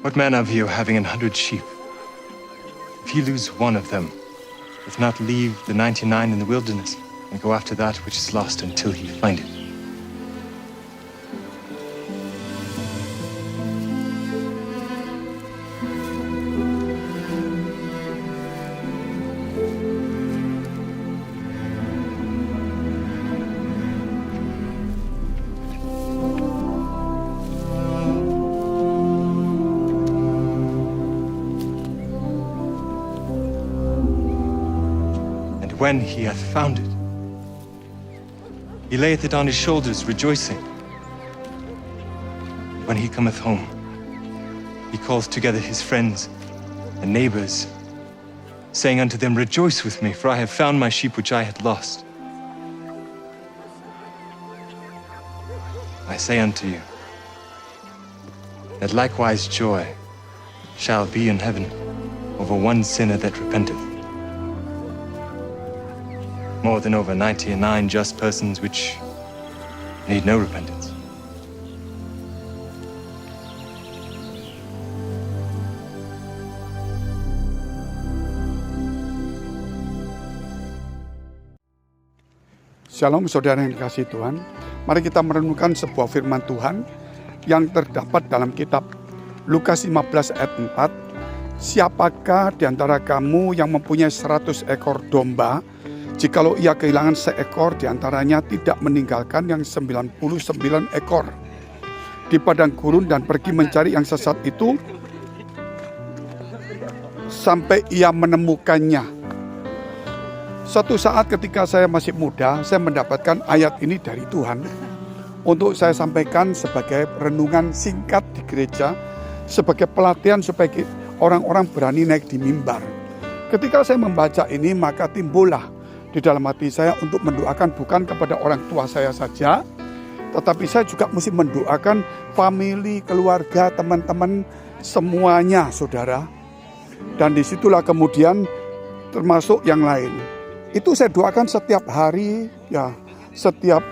What man of you having 100 sheep, if you lose one of them, doth not leave the 99 in the wilderness and go after that which is lost until he find it? When he hath found it, he layeth it on his shoulders, rejoicing. When he cometh home, he calls together his friends and neighbors, saying unto them, Rejoice with me, for I have found my sheep which I had lost. I say unto you, that likewise joy shall be in heaven over one sinner that repenteth, more than over 99 just persons which need no repentance. Shalom saudara yang dikasihi Tuhan. Mari kita merenungkan sebuah firman Tuhan yang terdapat dalam kitab Lukas 15 ayat 4. Siapakah di antara kamu yang mempunyai 100 ekor domba, jikalau ia kehilangan seekor di antaranya tidak meninggalkan yang 99 ekor di padang gurun dan pergi mencari yang sesat itu sampai ia menemukannya. Suatu saat ketika saya masih muda, saya mendapatkan ayat ini dari Tuhan untuk saya sampaikan sebagai renungan singkat di gereja, sebagai pelatihan supaya orang-orang berani naik di mimbar. Ketika saya membaca ini, maka timbullah di dalam hati saya untuk mendoakan bukan kepada orang tua saya saja, tetapi saya juga mesti mendoakan famili, keluarga, teman-teman, semuanya saudara. Dan disitulah kemudian termasuk yang lain. Itu saya doakan setiap hari, ya setiap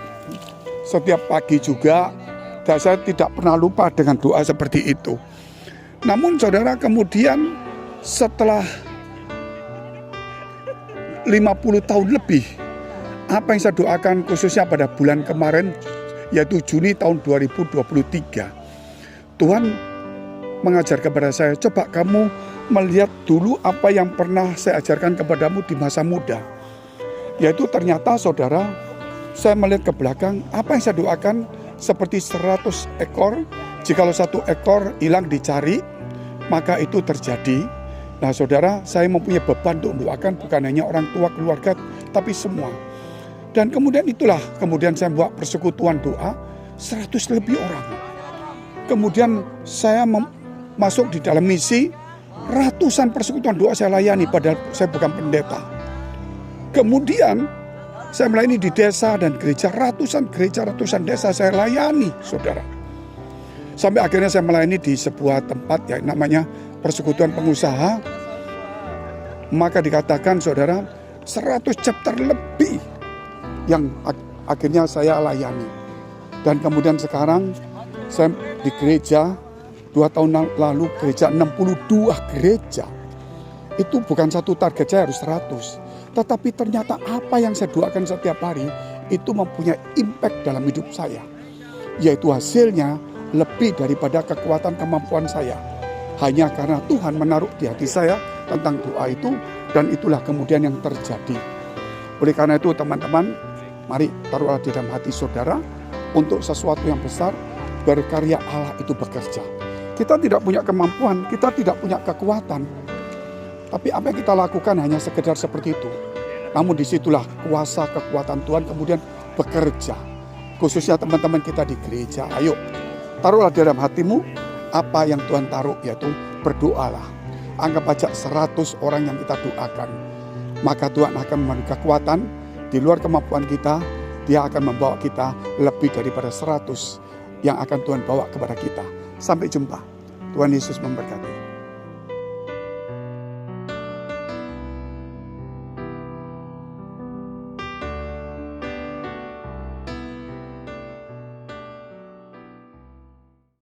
pagi juga. Dan saya tidak pernah lupa dengan doa seperti itu. Namun saudara, kemudian setelah 50 tahun lebih, apa yang saya doakan khususnya pada bulan kemarin, yaitu Juni tahun 2023, Tuhan mengajar kepada saya, coba kamu melihat dulu apa yang pernah saya ajarkan kepadamu di masa muda. Yaitu ternyata saudara, saya melihat ke belakang, apa yang saya doakan seperti 100 ekor, jikalau 1 ekor hilang dicari, maka itu terjadi. Nah saudara, saya mempunyai beban untuk mendoakan bukan hanya orang tua, keluarga, tapi semua. Dan kemudian kemudian saya buat persekutuan doa 100 lebih orang. Kemudian saya masuk di dalam misi, ratusan persekutuan doa saya layani, padahal saya bukan pendeta. Kemudian saya melayani di desa dan gereja, ratusan desa saya layani saudara. Sampai akhirnya saya melayani di sebuah tempat yang namanya persekutuan pengusaha, maka dikatakan saudara 100 chapter lebih yang akhirnya saya layani. Dan kemudian sekarang saya di gereja 2 tahun lalu, gereja 62 gereja. Itu bukan satu target saya harus 100, tetapi ternyata apa yang saya doakan setiap hari itu mempunyai impact dalam hidup saya, yaitu hasilnya lebih daripada kekuatan kemampuan saya. Hanya karena Tuhan menaruh di hati saya tentang doa itu, dan itulah kemudian yang terjadi. Oleh karena itu teman-teman, mari taruhlah di dalam hati saudara untuk sesuatu yang besar, berkarya Allah itu bekerja. Kita tidak punya kemampuan, kita tidak punya kekuatan, tapi apa yang kita lakukan hanya sekedar seperti itu. Namun disitulah kuasa kekuatan Tuhan kemudian bekerja. Khususnya teman-teman kita di gereja, ayo taruhlah di dalam hatimu apa yang Tuhan taruh, yaitu berdoalah. Anggap aja 100 orang yang kita doakan. Maka Tuhan akan memberi kekuatan di luar kemampuan kita. Dia akan membawa kita lebih daripada 100 yang akan Tuhan bawa kepada kita. Sampai jumpa. Tuhan Yesus memberkati.